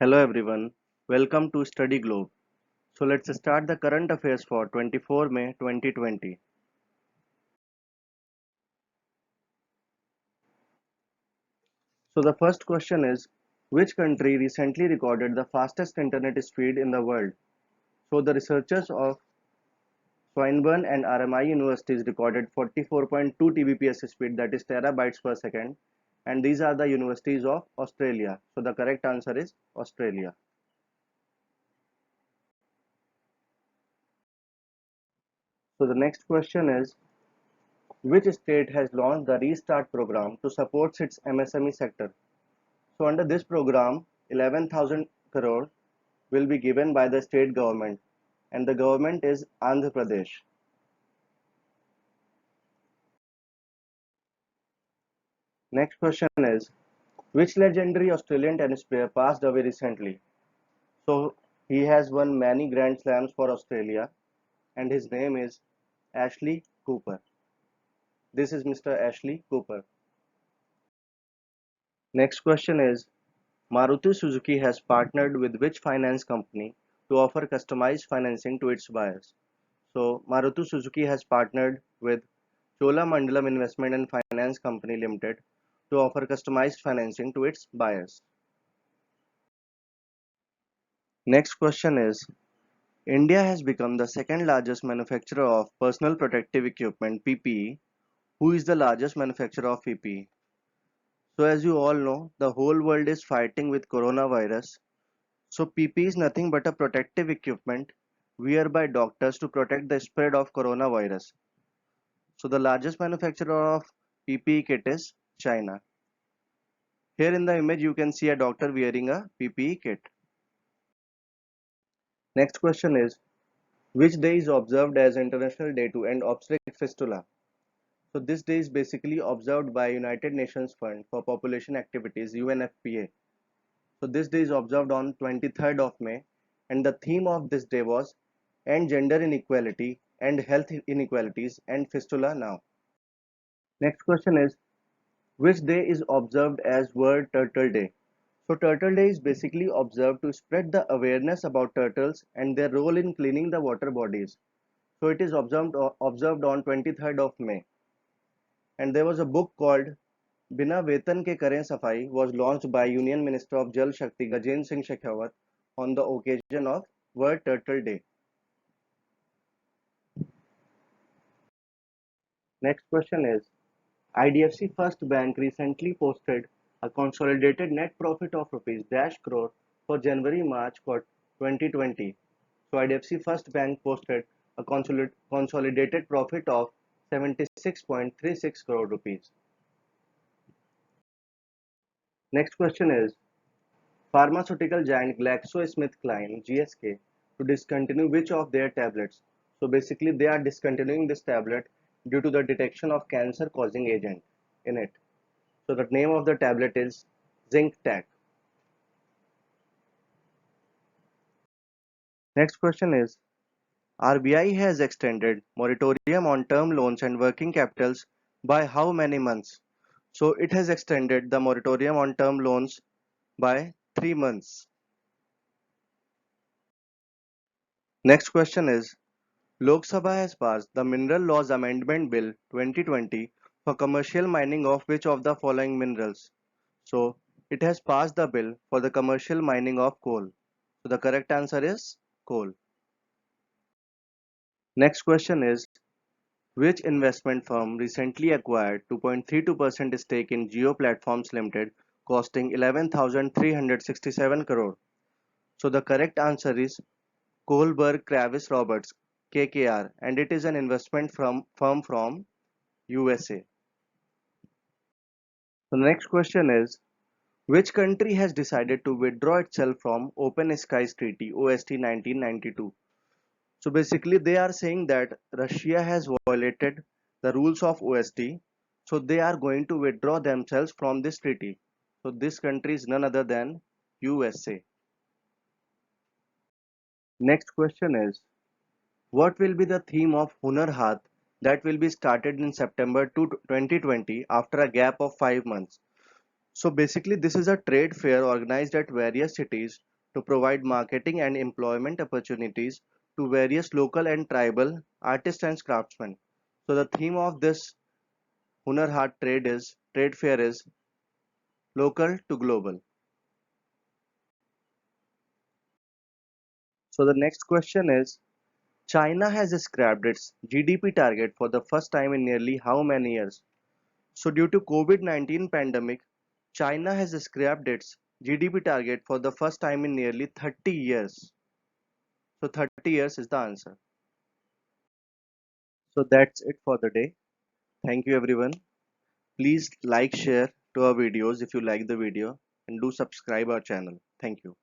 Hello everyone, welcome to Study Globe. So let's start the current affairs for 24 May 2020. So the first question is, which country recently recorded the fastest internet speed in the world? So the researchers of Swinburne and RMI universities recorded 44.2 Tbps speed, that is terabytes per second, and these are the universities of Australia. So the correct answer is Australia. So the next question is, which state has launched the Restart program to support its MSME sector? So under this program, 11,000 crore will be given by the state government, and the government is Andhra Pradesh. Next question is, which legendary Australian tennis player passed away recently? So he has won many Grand Slams for Australia, and his name is Ashley Cooper. This is Mr. Ashley Cooper. Next question is, Maruti Suzuki has partnered with which finance company to offer customized financing to its buyers? So Maruti Suzuki has partnered with Cholamandalam Investment and Finance Company Limited to offer customized financing to its buyers. Next question is, India has become the second largest manufacturer of personal protective equipment PPE. Who is the largest manufacturer of PPE? So as you all know, the whole world is fighting with coronavirus. So PPE is nothing but a protective equipment worn by doctors to protect the spread of coronavirus. So the largest manufacturer of PPE kit is China. Here in the image you can see a doctor wearing a PPE kit. Next question is, which day is observed as International Day to End Obstetric Fistula? So this day is basically observed by United Nations Fund for Population Activities UNFPA. So this day is observed on 23rd of May, and the theme of this day was End Gender Inequality, End Health Inequalities, and Fistula Now. Next question is, which day is observed as World Turtle Day? So Turtle Day is basically observed to spread the awareness about turtles and their role in cleaning the water bodies. So it is observed on 23rd of May. And there was a book called Bina Vetan Ke Karen Safai was launched by Union Minister of Jal Shakti Gajendra Singh Shekhawat on the occasion of World Turtle Day. Next question is, IDFC First Bank recently posted a consolidated net profit of rupees dash crore for January-March for 2020. So IDFC First Bank posted a consolidated profit of 76.36 crore rupees. Next question is, pharmaceutical giant GlaxoSmithKline (GSK) to discontinue which of their tablets? So basically they are discontinuing this tablet due to the detection of cancer causing agent in it. So the name of the tablet is Zinc Tac. Next question is, RBI has extended moratorium on term loans and working capitals by how many months? So it has extended the moratorium on term loans by 3 months. Next question is, Lok Sabha has passed the Mineral Laws Amendment Bill 2020 for commercial mining of which of the following minerals? So it has passed the bill for the commercial mining of coal. So the correct answer is coal. Next question is, which investment firm recently acquired 2.32% stake in Geo Platforms Limited costing 11,367 crore? So the correct answer is Kohlberg Kravis Roberts KKR, and it is an investment firm from USA. The next question is, which country has decided to withdraw itself from Open Skies Treaty OST 1992? So basically they are saying that Russia has violated the rules of OST, so they are going to withdraw themselves from this treaty. So this country is none other than USA. Next question is, what will be the theme of Hunar Hath that will be started in September 2020 after a gap of 5 months? So basically, this is a trade fair organized at various cities to provide marketing and employment opportunities to various local and tribal artists and craftsmen. So the theme of this Hunar Haat trade fair is local to global. So the next question is, China has scrapped its GDP target for the first time in nearly how many years? So due to COVID-19 pandemic, China has scrapped its GDP target for the first time in nearly 30 years. So 30 years is the answer. So that's it for the day. Thank you everyone. Please like, share to our videos if you like the video and do subscribe our channel. Thank you.